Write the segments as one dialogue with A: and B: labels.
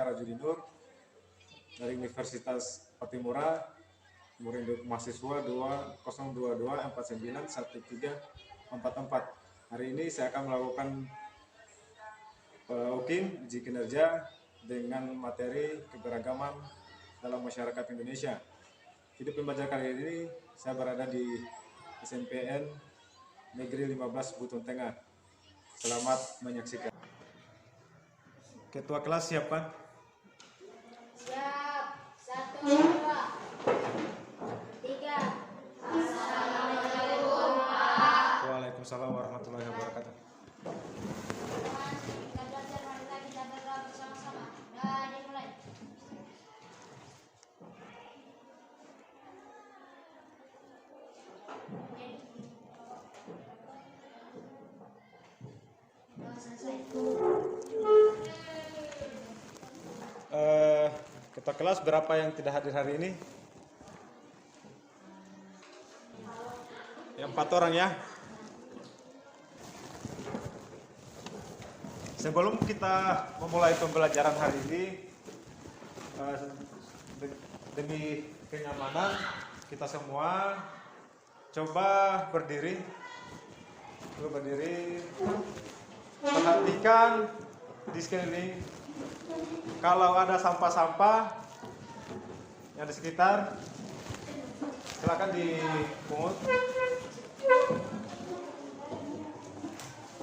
A: saya Rajudi Nur dari Universitas Patimura, nomor induk mahasiswa 2022491344. Hari ini saya akan melakukan UKIM uji kinerja dengan materi keberagaman dalam masyarakat Indonesia. Video pembelajaran kali ini saya berada di SMPN Negeri 15 Buton Tengah. Selamat menyaksikan. Ketua kelas siapkan.
B: Siap. 1, 2, 3. Assalamualaikum Pak.
A: Waalaikumsalam warahmatullahi wabarakatuh.
B: Kita belajar, marilah kita berdoa bersama-sama. Dan dimulai.
A: Ketua kelas berapa yang tidak hadir hari ini? Yang 4 orang ya. Sebelum kita memulai pembelajaran hari ini, demi kenyamanan kita semua coba berdiri. Perhatikan di sekeliling. Kalau ada sampah-sampah yang di sekitar, silakan dipungut.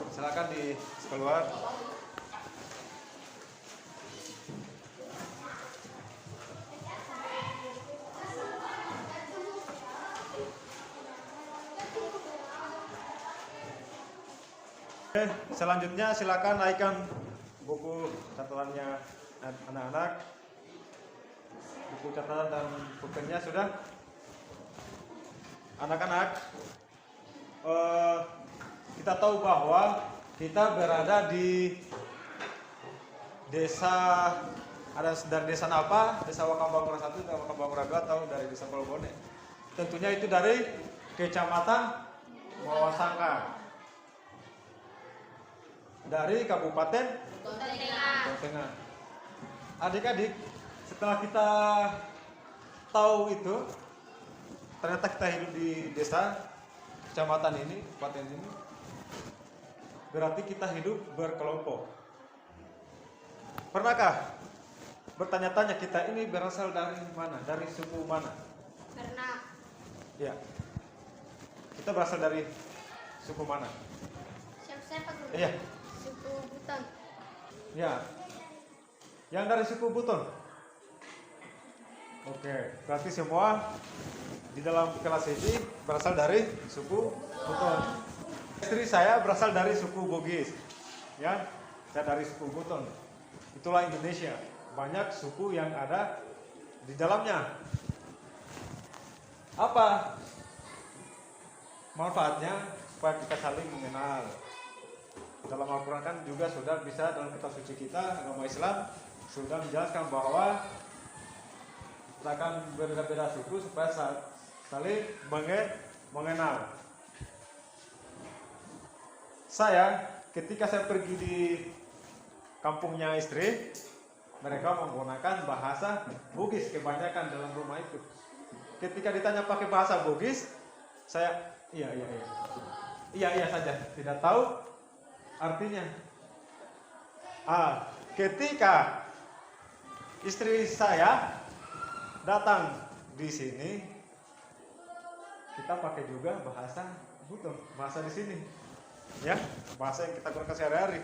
A: Silakan keluar. Oke, selanjutnya silakan naikkan buku catatannya anak-anak. Buku catatan dan pulpennya sudah. Anak-anak, kita tahu bahwa kita berada di desa, ada dari desa apa? Desa Wakambangura 1, Wakambangura 2, atau dari desa Kolbone. Tentunya itu dari Kecamatan Mawasangka, dari Kabupaten Buton Tengah. Adik-adik, setelah kita tahu itu, ternyata kita hidup di desa, kecamatan ini, kabupaten ini, berarti kita hidup berkelompok. Pernahkah bertanya-tanya kita ini berasal dari mana? Dari suku mana?
B: Pernah.
A: Ya. Kita berasal dari suku mana?
B: Siapa guru?
A: Iya.
B: Suku Buton.
A: Ya. Yang dari suku Buton. Oke, berarti semua di dalam kelas ini berasal dari suku Buton. Istri saya berasal dari suku Bugis. Ya, saya dari suku Buton. Itulah Indonesia. Banyak suku yang ada di dalamnya. Apa manfaatnya? Supaya kita saling mengenal. Dalam Al-Quran kan juga sudah bisa, dalam kitab suci kita, agama Islam sudah menjelaskan bahwa kita akan berbeda-beda suku supaya saling mengenal. Ketika saya pergi di kampungnya istri, mereka menggunakan bahasa Bugis kebanyakan dalam rumah itu. Ketika ditanya pakai bahasa Bugis, saya iya saja, tidak tahu artinya. Ketika istri saya datang di sini, kita pakai juga bahasa Buton, bahasa di sini, ya, bahasa yang kita gunakan sehari-hari.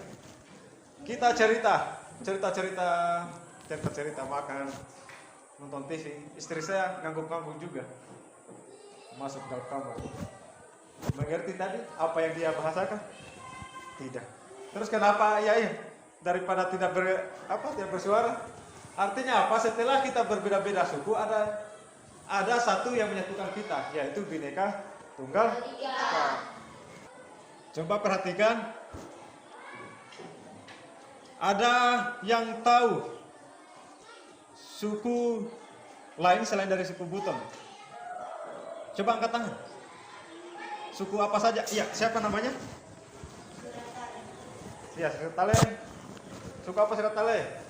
A: Kita cerita makan, nonton TV. Istri saya ngangguk-ngangguk juga, masuk dalam kamar. Mengerti tadi apa yang dia bahasakan? Tidak. Terus kenapa iya? Daripada tidak bersuara? Artinya apa? Setelah kita berbeda-beda suku, ada satu yang menyatukan kita, yaitu Bhinneka Tunggal Ika. Coba perhatikan. Ada yang tahu suku lain selain dari suku Buton? Coba angkat tangan. Suku apa saja? Iya, siapa namanya? Iya, Seratale. Suku apa Seratale?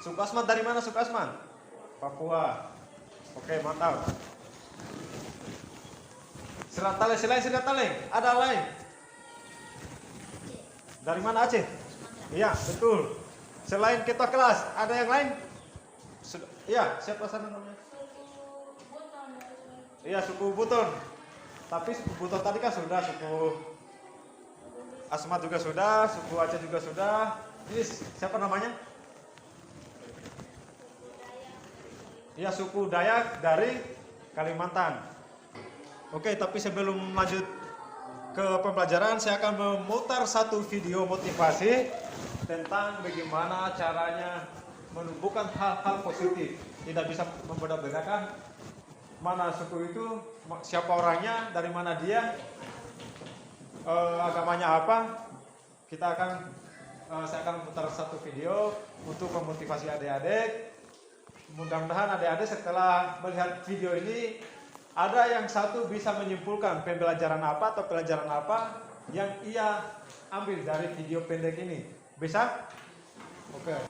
A: Suku Asman dari mana suku Asman? Papua. Oke, mantap. Serat Taleng, selain Serat Taleng, ada lain? Dari mana Aceh? Iya, betul. Selain ketua kelas, ada yang lain? Iya, siapa sana namanya? Iya, suku Buton. Tapi suku Buton tadi kan sudah, suku Asmat juga sudah, suku Aceh juga sudah. Ini siapa namanya? Iya, suku Dayak dari Kalimantan. Oke, tapi sebelum lanjut ke pembelajaran, saya akan memutar satu video motivasi tentang bagaimana caranya menumbuhkan hal-hal positif. Tidak bisa membedakan mana suku itu, siapa orangnya, dari mana dia, agamanya apa. Saya akan memutar satu video untuk memotivasi adik-adik. Mudah-mudahan adik-adik setelah melihat video ini, ada yang satu bisa menyimpulkan pembelajaran apa atau pelajaran apa yang ia ambil dari video pendek ini. Bisa? Oke.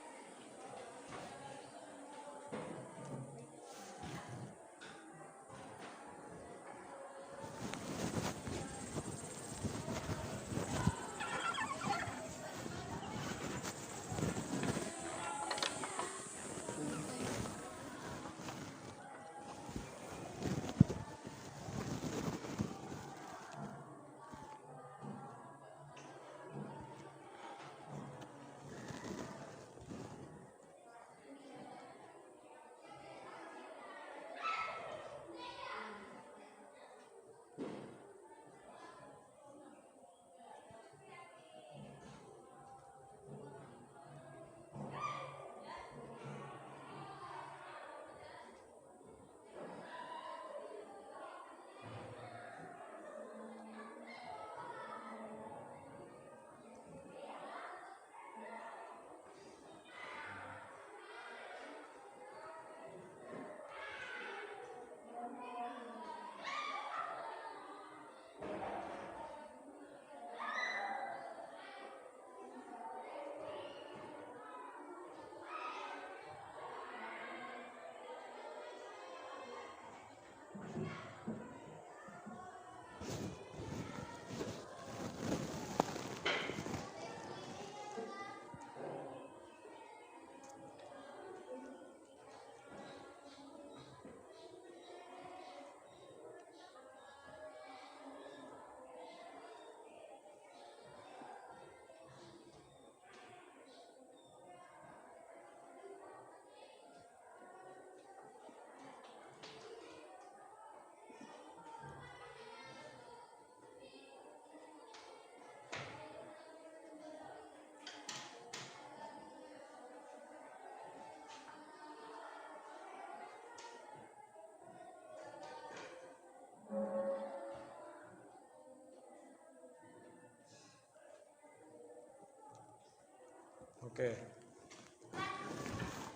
A: Oke.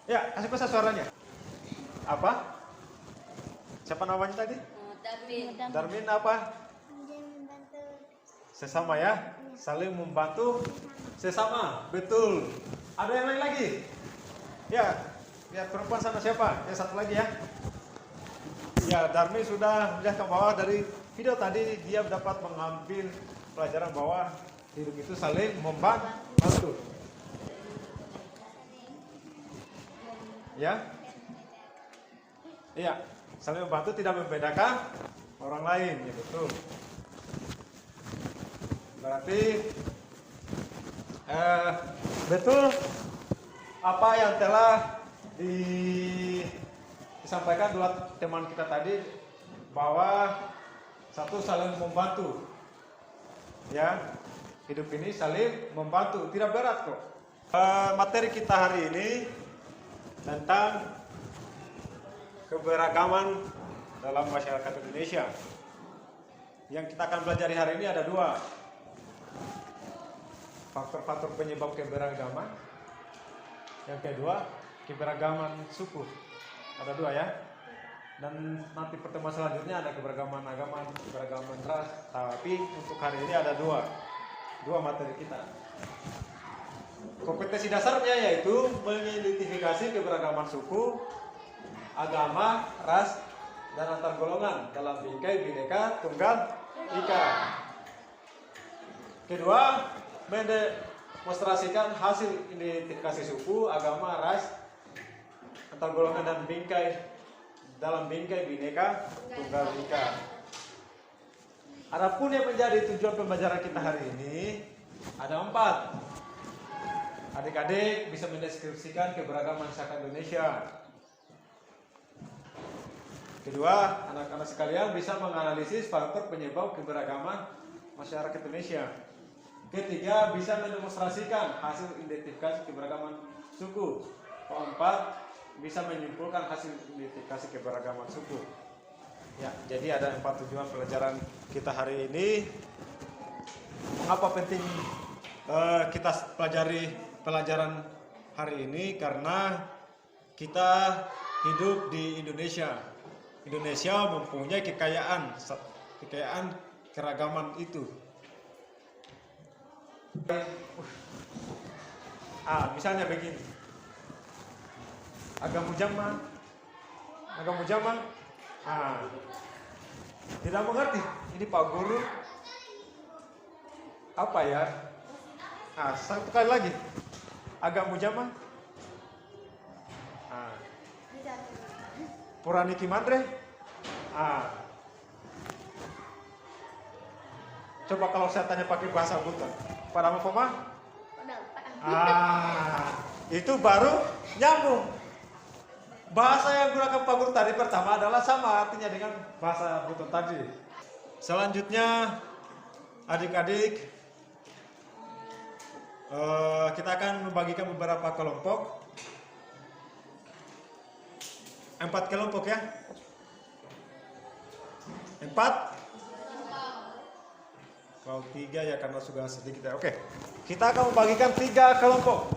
A: Ya, kasih pesan suaranya. Apa? Siapa namanya tadi? Darmin apa? Sesama ya, saling membantu sesama. Betul. Ada yang lain lagi? Ya, lihat perempuan sana siapa? Ya, satu lagi ya. Ya, Darmin sudah melihat ke bawah dari video tadi, dia dapat mengambil pelajaran bahwa hidup itu saling membantu. Ya, iya, saling membantu tidak membedakan orang lain, ya betul. Berarti betul apa yang telah disampaikan dua teman kita tadi, bahwa satu saling membantu. Ya, hidup ini saling membantu, tidak berat kok. Materi kita hari ini tentang keberagaman dalam masyarakat Indonesia. Yang kita akan pelajari hari ini ada dua. Faktor-faktor penyebab keberagaman. Yang kedua, keberagaman suku. Ada dua ya. Dan nanti pertemuan selanjutnya ada keberagaman agama, keberagaman ras. Tapi untuk hari ini ada dua materi kita. Kompetensi dasarnya yaitu mengidentifikasi mengidentifikasi keberagaman suku, agama, ras, dan antar golongan dalam bingkai Bhinneka Tunggal Ika. Kedua, mendemonstrasikan hasil identifikasi suku, agama, ras, antar golongan dan bingkai dalam bingkai Bhinneka Tunggal Ika. Adapun yang menjadi tujuan pembelajaran kita hari ini ada 4. Adik-adik bisa mendeskripsikan keberagaman masyarakat Indonesia. Kedua, anak-anak sekalian bisa menganalisis faktor penyebab keberagaman masyarakat Indonesia. Ketiga, bisa mendemonstrasikan hasil identifikasi keberagaman suku. Keempat, bisa menyimpulkan hasil identifikasi keberagaman suku. Ya, jadi ada 4 tujuan pelajaran kita hari ini. Mengapa penting kita pelajari pelajaran hari ini? Karena kita hidup di Indonesia. Indonesia mempunyai kekayaan keragaman itu. Misalnya begini. Agama Mujama. Tidak mengerti. Ini Pak Guru. Apa ya? Satu kali lagi. Agama Mujama. Purani Kimandre. Coba kalau saya tanya pakai bahasa Buta. Pada apa, Mama? Itu baru nyambung. Bahasa yang gunakan Pak Guru tadi pertama adalah sama artinya dengan bahasa Buta tadi. Selanjutnya, adik-adik, kita akan membagikan beberapa kelompok. 4 kelompok ya. 4. Kalau 3 ya karena sudah sedikit ya. Oke. Kita akan membagikan 3 kelompok.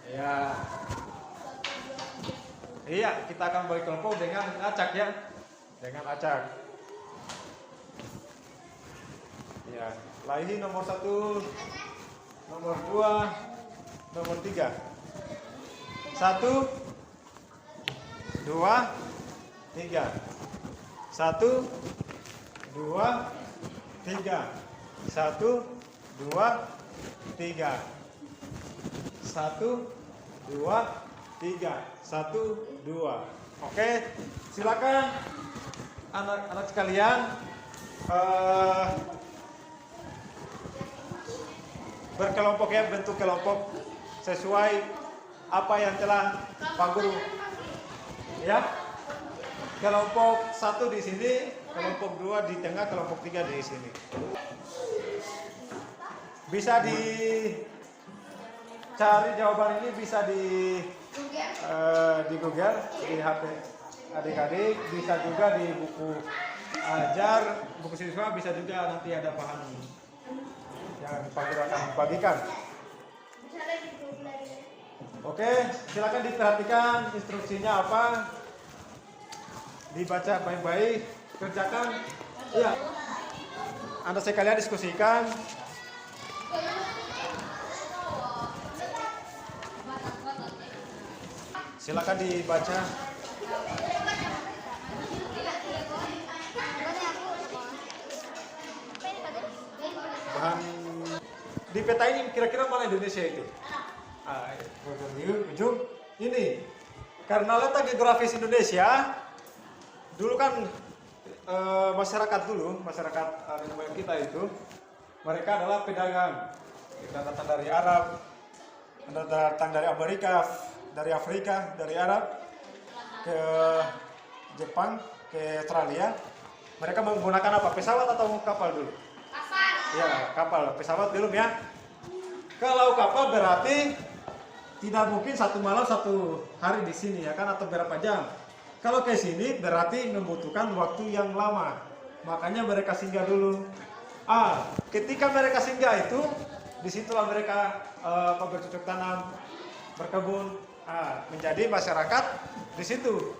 A: Ya. Iya, kita akan bagi kelompok dengan acak ya. Dengan acak. Ya, Laihi nomor 1, nomor 2, nomor 3. 1 2 3 1 2 3 1 2 3 1 2 3 1 2. Oke, silakan anak-anak sekalian berkelompok ya, bentuk kelompok sesuai apa yang telah Pak Guru ya. Kelompok 1 di sini, kelompok 2 di tengah, kelompok 3 di sini. Bisa dicari jawaban ini, bisa di Google di HP adik-adik, bisa juga di buku ajar, buku siswa, bisa juga nanti ada bahan yang Pak Guru akan bagikan. Oke, silakan diperhatikan instruksinya apa, dibaca baik-baik, kerjakan. Iya, Anda sekalian diskusikan. Silakan dibaca. Bahan di peta ini kira-kira mana Indonesia itu? Ujung ini. Karena letak geografis Indonesia, dulu kan masyarakat nenek kita itu, mereka adalah pedagang. Ada datang dari Arab, ada datang dari Amerika, dari Afrika, dari Arab ke Jepang, ke Australia. Mereka menggunakan apa? Pesawat atau kapal dulu?
B: Kapal.
A: Ya, kapal. Pesawat belum ya. Kalau kapal berarti tidak mungkin 1 malam 1 hari di sini ya kan, atau berapa jam. Kalau ke sini berarti membutuhkan waktu yang lama. Makanya mereka singgah dulu. Ketika mereka singgah itu, disitulah mereka bercocok tanam, berkebun, menjadi masyarakat di situ.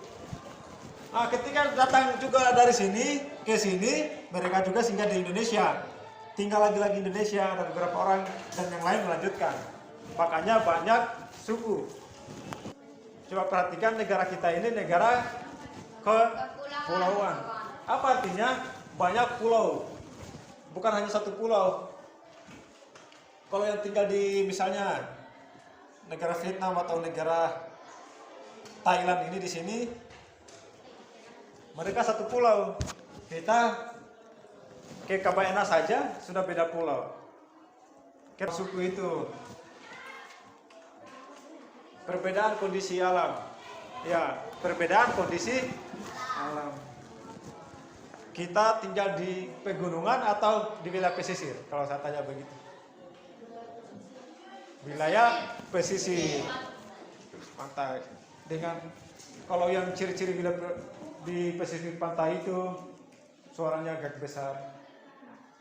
A: Ketika datang juga dari sini ke sini, mereka juga singgah di Indonesia. Tinggal lagi Indonesia, ada beberapa orang dan yang lain melanjutkan. Makanya banyak suku. Coba perhatikan negara kita ini negara kepulauan. Apa artinya? Banyak pulau. Bukan hanya satu pulau. Kalau yang tinggal di misalnya negara Vietnam atau negara Thailand ini di sini, mereka satu pulau. Kita ke Kabayana saja sudah beda pulau. Kita suku itu perbedaan kondisi alam. Ya, perbedaan kondisi alam. Kita tinggal di pegunungan atau di wilayah pesisir? Kalau saya tanya begitu. Wilayah pesisir, pantai. Dengan kalau yang ciri-ciri wilayah di pesisir pantai itu suaranya agak besar.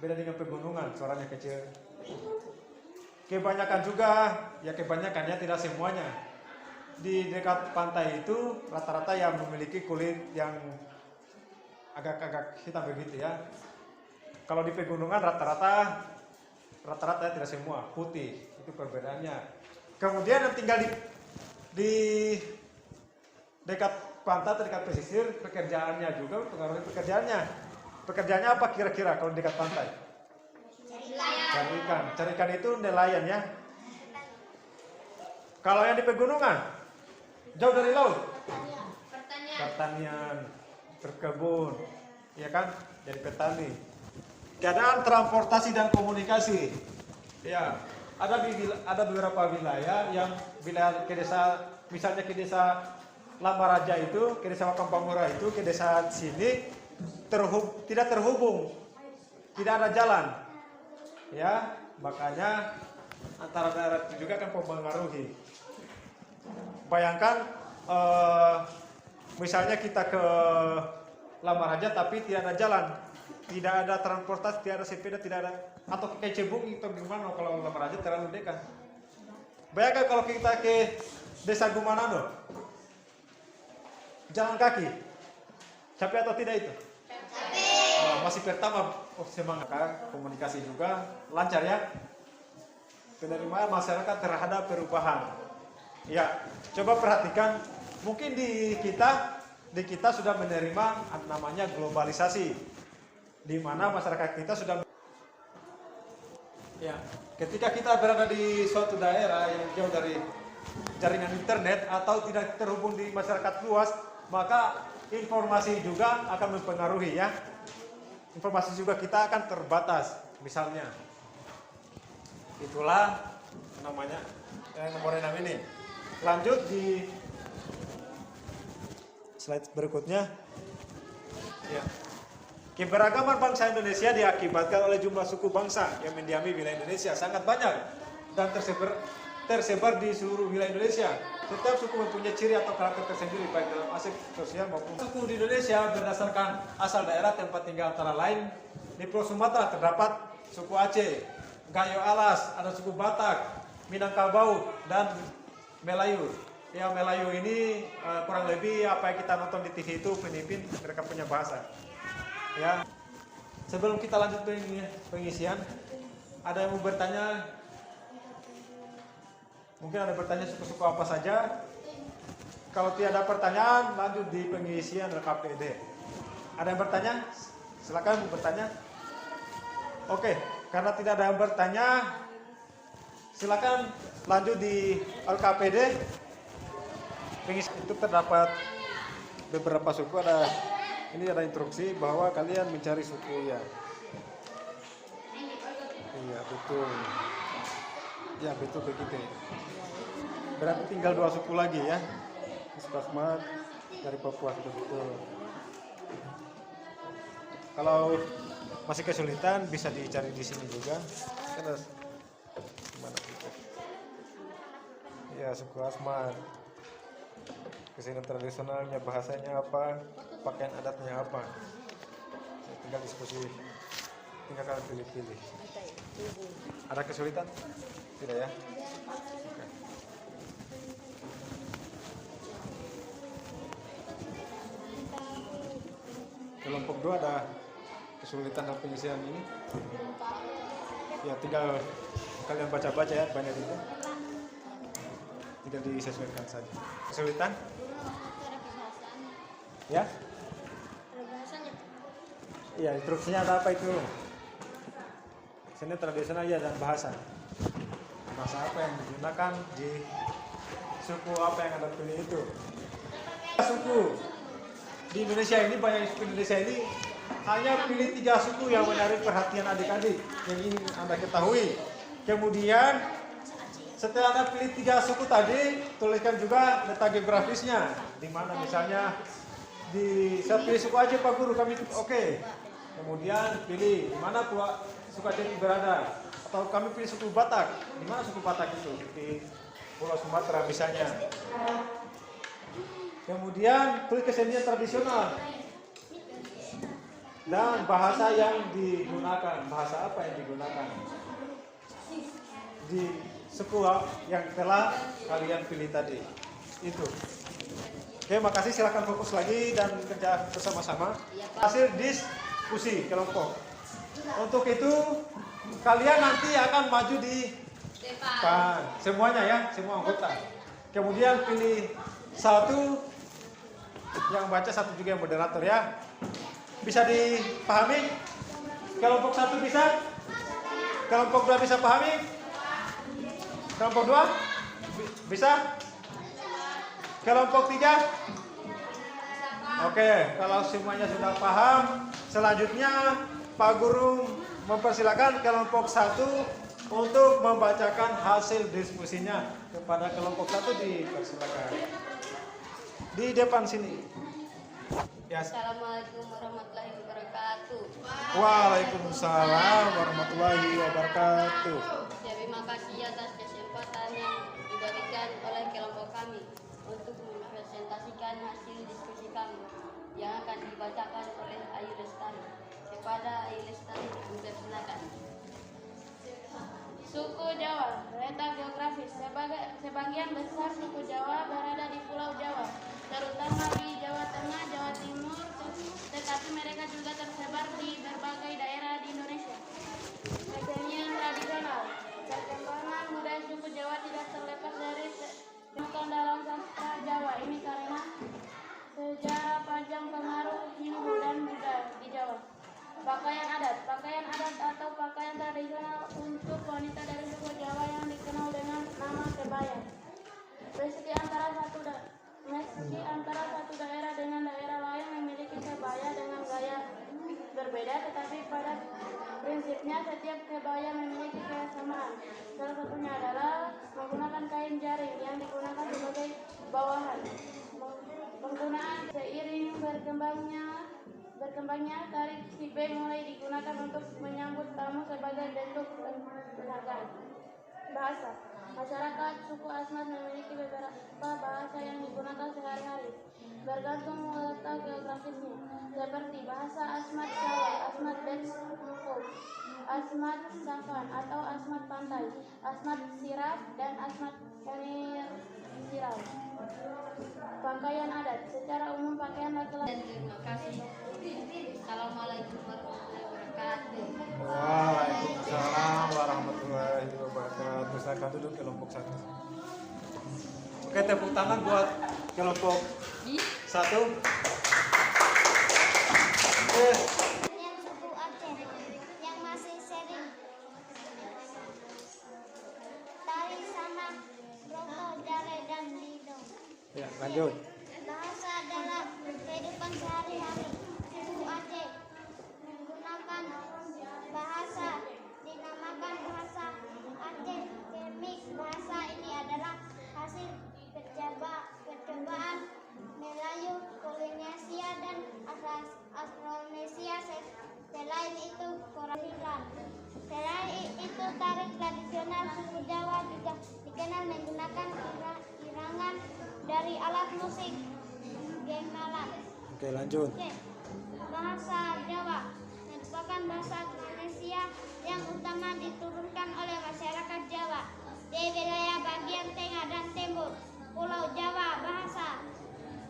A: Beda dengan pegunungan, suaranya kecil. Kebanyakan juga, ya kebanyakan ya tidak semuanya. Di dekat pantai itu rata-rata yang memiliki kulit yang agak-agak hitam begitu ya. Kalau di pegunungan rata-rata ya tidak semua putih, itu perbedaannya. Kemudian yang tinggal di dekat pantai atau dekat pesisir, pekerjaannya juga mempengaruhi pekerjaannya. Pekerjaannya apa kira-kira kalau dekat pantai? Cari ikan. Cari ikan itu nelayan ya. Kalau yang di pegunungan, jauh dari laut, pertanian, berkebun, ya kan, jadi petani. Keadaan transportasi dan komunikasi, ya ada beberapa wilayah yang wilayah ke desa, misalnya ke desa Lamaraja itu, ke desa Wakampamura itu, ke desa sini tidak terhubung, tidak ada jalan, ya makanya antara daerah itu juga kan mempengaruhi. Bayangkan misalnya kita ke Lamaraja tapi tidak ada jalan, tidak ada transportasi, tidak ada sepeda, tidak ada, atau ke Cebung atau gimana kalau Lamaraja terlalu dekat. Bayangkan kalau kita ke desa Gumanano, jalan kaki, capek atau tidak itu? Masih pertama semangat, komunikasi juga lancar ya. Penerimaan masyarakat terhadap perubahan. Ya, coba perhatikan, mungkin di kita sudah menerima namanya globalisasi, di mana masyarakat kita sudah, ya, ketika kita berada di suatu daerah yang jauh dari jaringan internet atau tidak terhubung di masyarakat luas, maka informasi juga akan mempengaruhi ya. Informasi juga kita akan terbatas, misalnya. Itulah namanya nomor 6 ini. Lanjut di slide berikutnya. Ya. Keberagaman bangsa Indonesia diakibatkan oleh jumlah suku bangsa yang mendiami wilayah Indonesia sangat banyak dan tersebar di seluruh wilayah Indonesia. Setiap suku mempunyai ciri atau karakter tersendiri baik dalam aspek sosial maupun suku di Indonesia berdasarkan asal daerah tempat tinggal, antara lain di Pulau Sumatera terdapat suku Aceh, Gayo Alas, ada suku Batak, Minangkabau, dan Melayu. Ya, Melayu ini kurang lebih apa yang kita nonton di TV itu Filipin, mereka punya bahasa. Ya, sebelum kita lanjut pengisian, ada yang mau bertanya? Mungkin ada bertanya suku-suku apa saja. Kalau tidak ada pertanyaan, lanjut di pengisian LKPD. Ada yang bertanya? Silakan bertanya. Oke, karena tidak ada yang bertanya, silakan lanjut di LKPD. Pengisian itu terdapat beberapa suku. Ini ada instruksi bahwa kalian mencari suku ya. Iya betul. Ya betul begitu. Berarti tinggal 2 suku lagi ya. Suku Asmat dari Papua itu betul. Kalau masih kesulitan bisa dicari di sini juga. Terus mana itu? Ya suku Asmat. Kesenian tradisionalnya, bahasanya apa, pakaian adatnya apa. Tinggal diskusi, tinggal kalian pilih-pilih. Ada kesulitan? Tidak ya? Oke. Kelompok 2 ada kesulitan dalam pengisian ini. Ya tinggal kalian baca-baca ya, banyak itu. tidak disesuaikan saja. Kesulitan?
B: Dulu waktu itu ada bahasanya.
A: Ya?
B: Ada bahasanya.
A: Iya, instruksinya ada apa itu? Seni tradisional ya dan bahasa. Bahasa apa yang digunakan di suku apa yang Anda pilih itu? Suku di Indonesia ini, banyak suku Indonesia ini hanya pilih 3 suku yang menarik perhatian adik-adik yang ingin Anda ketahui. Kemudian setelah Anda pilih 3 suku tadi, tuliskan juga letak geografisnya. Di mana misalnya saya pilih suku Aceh Pak Guru, kami oke. Kemudian pilih di mana suku Aceh itu berada. Atau kami pilih suku Batak. Di mana suku Batak itu? Di Pulau Sumatera misalnya. Kemudian tulis kesenian tradisional dan bahasa yang digunakan. Bahasa apa yang digunakan di suku yang telah kalian pilih tadi. Itu. Oke, makasih. Silakan fokus lagi dan kerja bersama-sama. Hasil diskusi kelompok. Untuk itu kalian nanti akan maju di depan. Semuanya ya, semua anggota. Kemudian pilih satu yang baca, satu juga yang moderator ya. Bisa dipahami? Kelompok 1 bisa? Kelompok 2 bisa pahami? Kelompok 2? Bisa? Kelompok 3? Oke, kalau semuanya sudah paham, selanjutnya Pak Guru mempersilakan kelompok 1 untuk membacakan hasil diskusinya. Kepada kelompok 1 dipersilakan. Di depan sini. Ya.
B: Assalamualaikum warahmatullahi wabarakatuh.
A: Waalaikumsalam warahmatullahi wabarakatuh.
B: Terima kasih atas kesempatan yang diberikan oleh kelompok kami untuk mempresentasikan hasil diskusi kami yang akan dibacakan oleh Ayu Lestari. Kepada Ayu Lestari dipersilakan. Suku Jawa, letak geografis. Sebagian besar suku Jawa berada di Pulau Jawa, terutama di Jawa Tengah, Jawa Timur, tetapi mereka juga tersebar di berbagai daerah di Indonesia. Kesenian tradisional. Perkembangan budaya suku Jawa tidak terlepas dari temukan dalam sastra Jawa ini karena sejarah panjang pengaruh Hindu dan Buddha di Jawa. Pakaian adat atau pakaian tradisional untuk wanita dari suku Jawa yang dikenal dengan nama kebaya. Meski antara satu daerah dengan daerah lain memiliki kebaya dengan gaya berbeda, tetapi pada prinsipnya setiap kebaya memiliki kesamaan. Salah satunya adalah menggunakan kain jaring yang digunakan sebagai bawahan. Penggunaan seiring berkembangnya tarik sibe mulai digunakan untuk menyambut tamu sebagai bentuk penghargaan. Bahasa. Masyarakat suku Asmat memiliki beberapa bahasa yang digunakan sehari-hari, bergantung letak geografisnya, seperti bahasa Asmat Jawa, Asmat Betsko, Asmat Savan atau Asmat Pantai, Asmat Sirap, dan Asmat Kanir Sirau. Pakaian adat. Secara umum pakaian laki-laki. Terima kasih. Assalamualaikum warahmatullahi wabarakatuh.
A: Waalaikumsalam warahmatullahi wabarakatuh. Silakan duduk kelompok 1. Oke, tepuk tangan buat kelompok 1.
B: Yang suku Aceh yang masih sering tari sanak, roto, jare, dan lido.
A: Ya, lanjut.
B: Bahasa dalam kehidupan sehari-hari. Suku Aceh menggunakan bahasa dinamakan bahasa Aceh Kemik. Bahasa ini adalah hasil percobaan Melayu, Polinesia, dan Austronesia. Selain itu, Korasilan. Selain itu, tari tradisional suku Jawa juga dikenal menggunakan irangan dari alat musik gamelan.
A: Oke, lanjut.
B: Bahasa Jawa merupakan bahasa Indonesia yang utama diturunkan oleh masyarakat Jawa di wilayah bagian tengah dan timur Pulau Jawa. Bahasa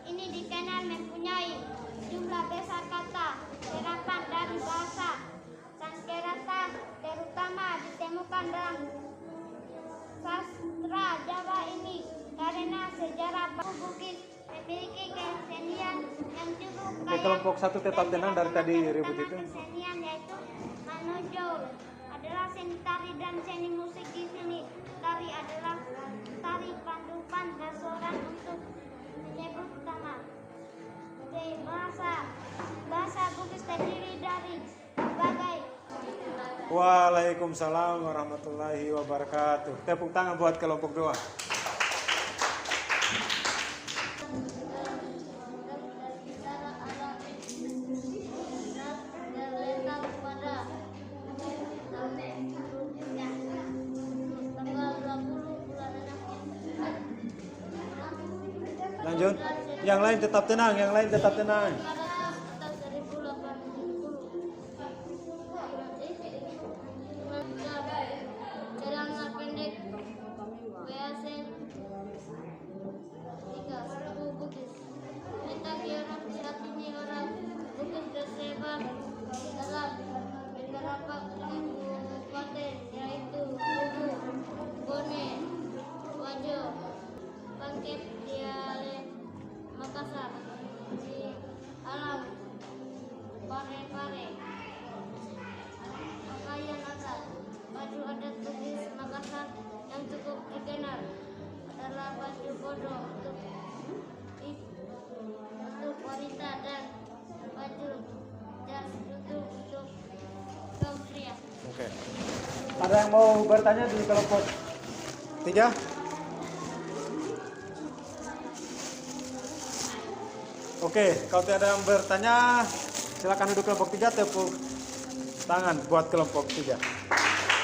B: ini dikenal mempunyai jumlah besar kata, serapan, dan bahasa Sanskerta terutama ditemukan dalam sastra Jawa ini. Karya
C: Bukit memiliki kesenian yang cukup
A: Oke,
C: kaya
A: kelompok satu tetap
C: dan
A: tenang dari tadi
C: terutama
A: ribut itu.
C: kesenian yaitu Manojo adalah seni tari dan seni musik di sini. Tari adalah tari pandupan basoran untuk menyebut nama. Oke, bahasa Bugis terdiri dari berbagai.
A: Waalaikumsalam warahmatullahi wabarakatuh. Tepuk tangan buat kelompok 2. Lanjut. Yang lain tetap tenang, yang lain tetap tenang.
B: Celana pendek WAC 3 suku Bugis. Letak Arab satunya orang Bugis tersebar dalam beberapa kabupaten yaitu Lubu, Bone, Wajo, Bangkit, Diale, Makassar, di Alam, Pare-Pare. Pakaian adat, baju adat Bugis Makassar yang cukup dikenal adalah baju bodo untuk wanita dan baju jas untuk kaum pria.
A: Oke. Ada yang mau bertanya di kelompok 3? Oke, kalau tidak ada yang bertanya, silakan duduk kelompok 3, tepuk tangan buat kelompok 3.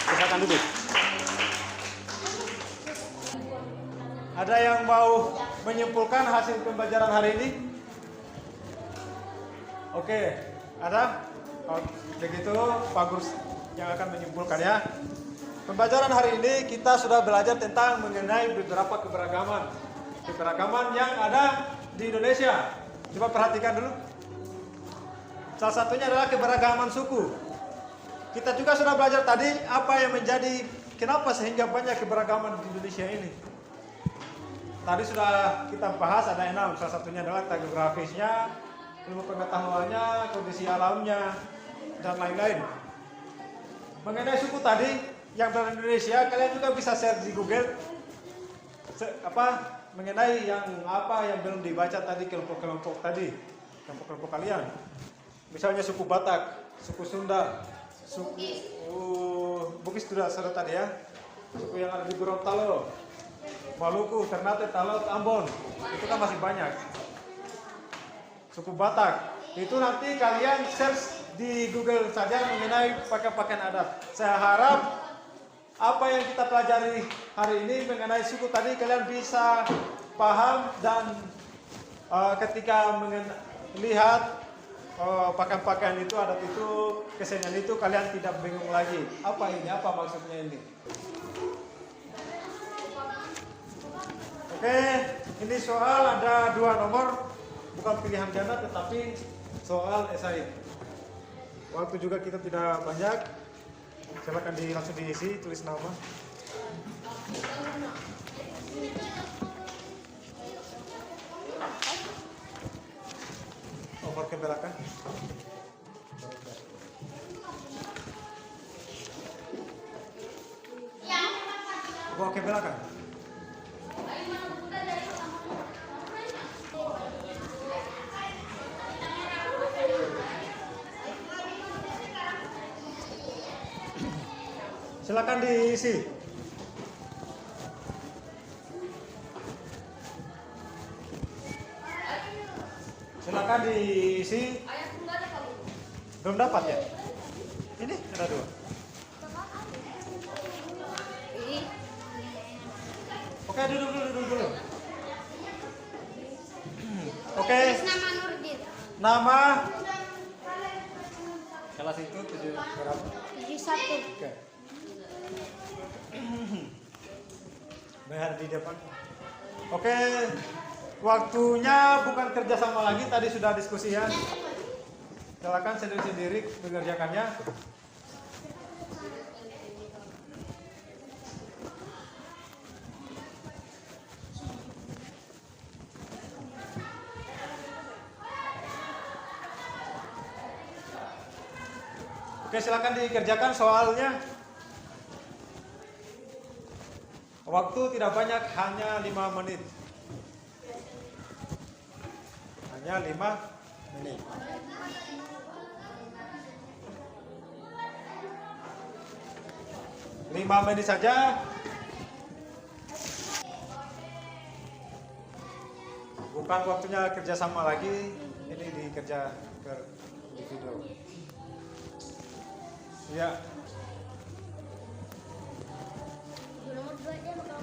A: Silakan duduk. Ada yang mau menyimpulkan hasil pembelajaran hari ini? Oke, ada? Kalau begitu, Pak Guru yang akan menyimpulkan ya. Pembelajaran hari ini kita sudah belajar tentang mengenai beberapa keberagaman yang ada di Indonesia. Coba perhatikan dulu. Salah satunya adalah keberagaman suku. Kita juga sudah belajar tadi apa yang menjadi kenapa sehingga banyak keberagaman di Indonesia ini. Tadi sudah kita bahas ada 6, salah satunya adalah geografisnya, ilmu pengetahuannya, kondisi alamnya, dan lain-lain. Mengenai suku tadi yang berada di Indonesia, kalian juga bisa share di Google mengenai yang belum dibaca tadi kelompok-kelompok tadi, kelompok-kelompok kalian. Misalnya suku Batak, suku Sunda, suku Bugis sudah tadi ya, suku yang ada di Gorontalo, Maluku, Ternate, Talot, Ambon, itu kan masih banyak. Suku Batak, itu nanti kalian search di Google saja mengenai pakaian adat. Saya harap apa yang kita pelajari hari ini mengenai suku tadi kalian bisa paham dan ketika melihat pakaian-pakaian itu, adat itu, kesenian itu, kalian tidak bingung lagi. Apa ini? Apa maksudnya ini? Oke, ini soal ada 2 nomor, bukan pilihan ganda tetapi soal esai. Waktu juga kita tidak banyak, silakan langsung diisi, tulis nama. Nomor ke belakang. Bawa ke belakang. Silakan diisi. Silakan diisi. Belum dapat ya? Ini ada 2. Oke, duduk dulu. Oke.
B: Nama Nurdin.
A: Nama kelas itu 7 berapa?
B: 71.
A: Oke. Bayar di depan. Oke. Waktunya bukan kerjasama lagi, tadi sudah diskusi ya. Silakan sendiri-sendiri mengerjakannya. Oke, silakan dikerjakan soalnya. Waktu tidak banyak, hanya 5 menit. Hanya 5 menit. Lima menit saja. Bukan waktunya kerjasama lagi. Ini dikerja ke individu. Ya.
C: Nomor 2 aja bakal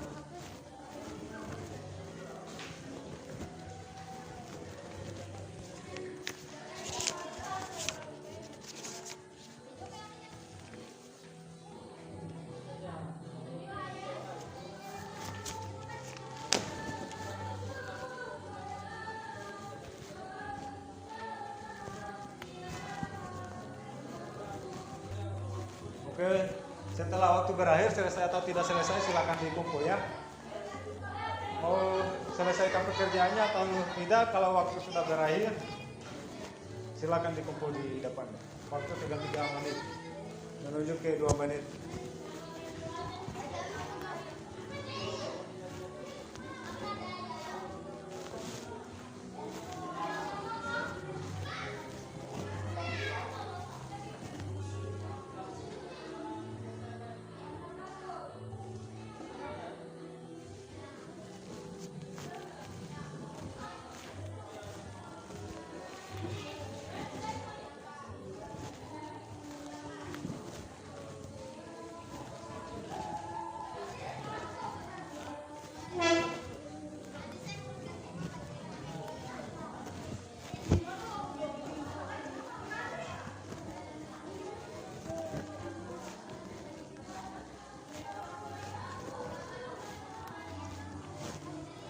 A: Oke, setelah waktu berakhir, selesai atau tidak selesai, silakan dikumpul ya. Mau selesaikan pekerjaannya atau tidak, kalau waktu sudah berakhir, silakan dikumpul di depan. Waktu tinggal 3 menit, menuju ke 2 menit.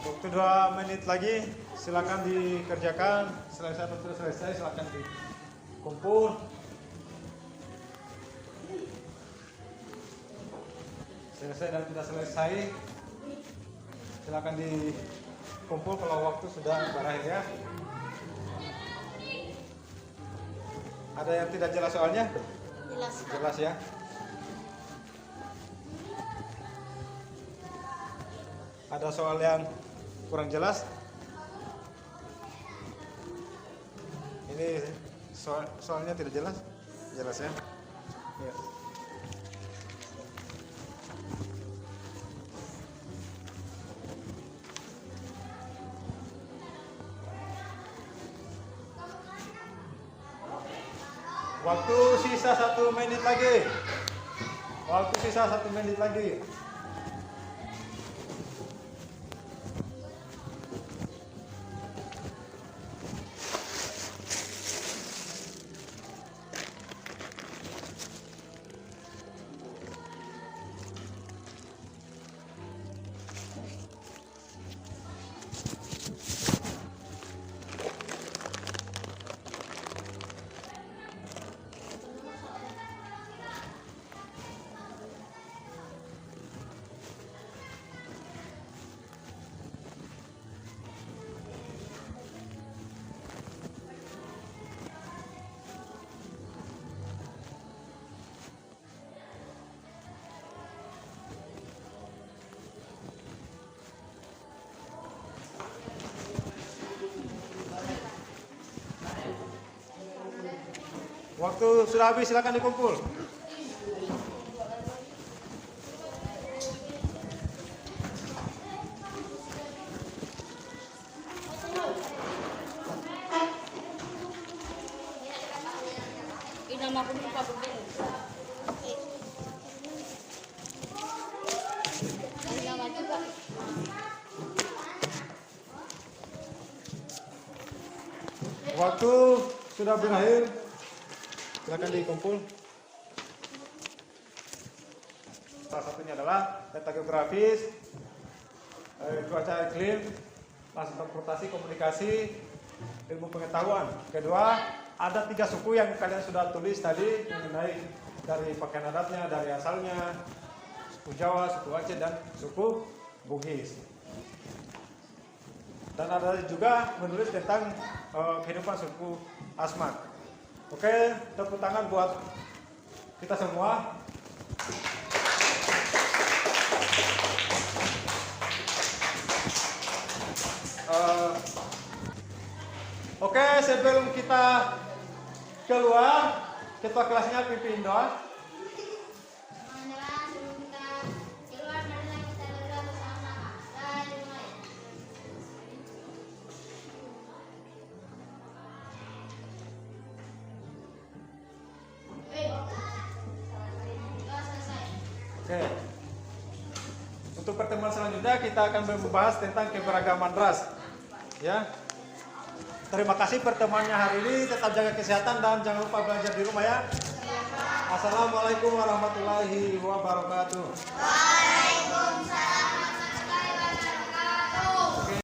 A: Waktu 2 menit lagi, silakan dikerjakan. Selesai atau tidak selesai, silakan dikumpul. Selesai dan tidak selesai, silakan dikumpul kalau waktu sudah berakhir ya. Ada yang tidak jelas soalnya?
C: jelas.
A: Jelas ya. Ada soal yang kurang jelas? Ini soalnya tidak jelas? Jelas ya? Ya. Waktu sisa 1 menit lagi. Waktu sisa 1 menit lagi. Waktu sudah habis, silakan dikumpul.
B: Nama aku lupa begini. Nama juga.
A: Waktu sudah berakhir, silakan dikumpul. Salah satunya adalah data geografis, cuaca iklim, transportasi, komunikasi, ilmu pengetahuan. Kedua, ada 3 suku yang kalian sudah tulis tadi mengenai dari pakaian adatnya, dari asalnya, suku Jawa, suku Aceh, dan suku Bugis. Dan ada juga menulis tentang kehidupan suku Asmat. Oke, tepuk tangan buat kita semua. Oke, sebelum kita keluar, ketua kelasnya pimpin doa.
C: Sebelum kita keluar, marilah kita berdoa bersama-sama. Dan dimulai. Doa selesai.
A: Oke. Untuk pertemuan selanjutnya kita akan membahas tentang keberagaman ras. Ya. Terima kasih pertemuannya hari ini. Tetap jaga kesehatan dan jangan lupa belajar di rumah ya. Assalamualaikum warahmatullahi wabarakatuh.